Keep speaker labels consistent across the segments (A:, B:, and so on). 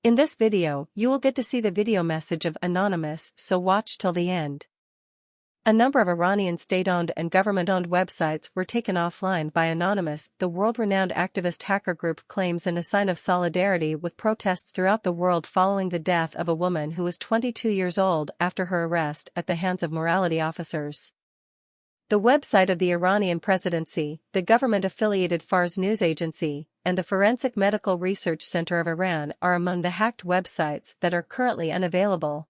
A: In this video, you will get to see the video message of Anonymous, so watch till the end. A number of Iranian state-owned and government-owned websites were taken offline by Anonymous, the world-renowned activist hacker group claims, in a sign of solidarity with protests throughout the world following the death of a woman who was 22 years old after her arrest at the hands of morality officers. The website of the Iranian presidency, the government-affiliated Fars news agency, and the Forensic Medical Research Center of Iran are among the hacked websites that are currently unavailable.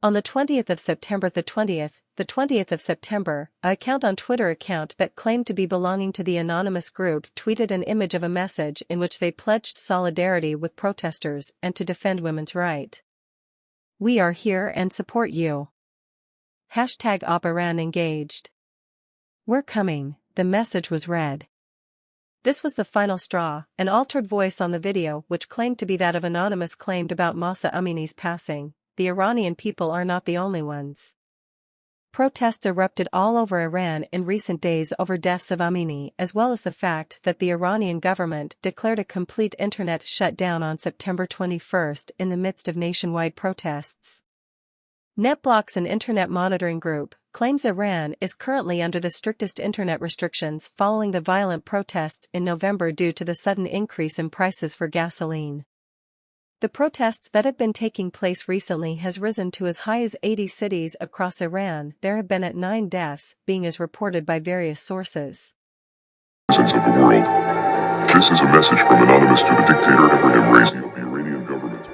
A: On the 20th of September, the 20th of September, an account on Twitter that claimed to be belonging to the Anonymous group tweeted an image of a message in which they pledged solidarity with protesters and to defend women's rights. "We are here and support you. #Op Iran engaged. We're coming," the message was read. This was the final straw. An altered voice on the video, which claimed to be that of Anonymous, claimed about Mahsa Amini's passing. The Iranian people are not the only ones. Protests erupted all over Iran in recent days over deaths of Amini, as well as the fact that the Iranian government declared a complete internet shutdown on September 21 in the midst of nationwide protests. NetBlocks, an internet monitoring group, claims Iran is currently under the strictest internet restrictions following the violent protests in November due to the sudden increase in prices for gasoline. The protests that have been taking place recently has risen to as high as 80 cities across Iran. There have been 9 deaths, being as reported by various sources.
B: Citizens of the world, this is a message from Anonymous to the dictator Ebrahim Raisi of the Iranian government.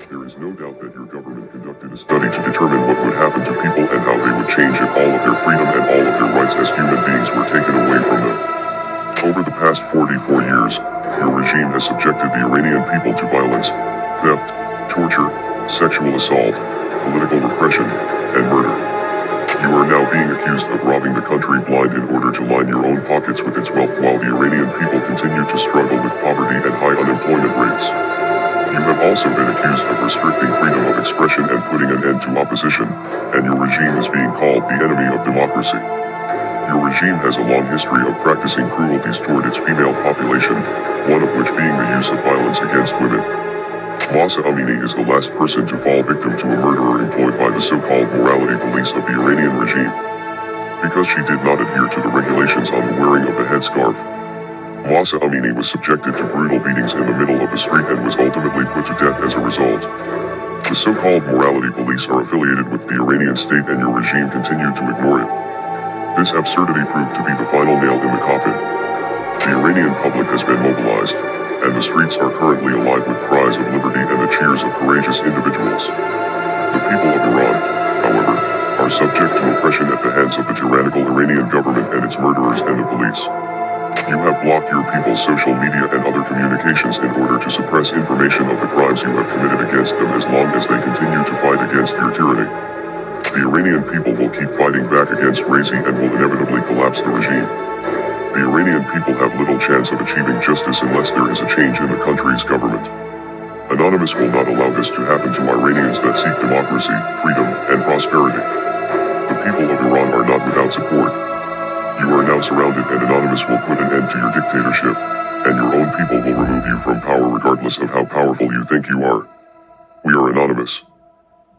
B: There is no doubt that your government conducted a study to determine what would happen to people and how they would change if all of their freedom and all of their rights as human beings were taken away from them. Over the past 44 years, your regime has subjected the Iranian people to violence, theft, torture, sexual assault, political repression, and murder. You are now being accused of robbing the country blind in order to line your own pockets with its wealth while the Iranian people continue to struggle with poverty and high unemployment rates. You have also been accused of restricting freedom of expression and putting an end to opposition, and your regime is being called the enemy of democracy. Your regime has a long history of practicing cruelties toward its female population, one of which being the use of violence against women. Mahsa Amini is the last person to fall victim to a murderer employed by the so-called morality police of the Iranian regime. Because she did not adhere to the regulations on the wearing of the headscarf, Mahsa Amini was subjected to brutal beatings in the middle of the street and was ultimately put to death as a result. The so-called morality police are affiliated with the Iranian state, and your regime continued to ignore it. This absurdity proved to be the final nail in the coffin. The Iranian public has been mobilized, and the streets are currently alive with cries of liberty and the cheers of courageous individuals. The people of Iran, however, are subject to oppression at the hands of the tyrannical Iranian government and its murderers and the police. You have blocked your people's social media and other communications in order to suppress information of the crimes you have committed against them as long as they continue to fight against your tyranny. The Iranian people will keep fighting back against Raisi and will inevitably collapse the regime. The Iranian people have little chance of achieving justice unless there is a change in the country's government. Anonymous will not allow this to happen to Iranians that seek democracy, freedom, and prosperity. The people of Iran are not without support. You are now surrounded, and Anonymous will put an end to your dictatorship, and your own people will remove you from power regardless of how powerful you think you are. We are Anonymous.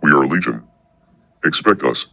B: We are Legion. Expect us.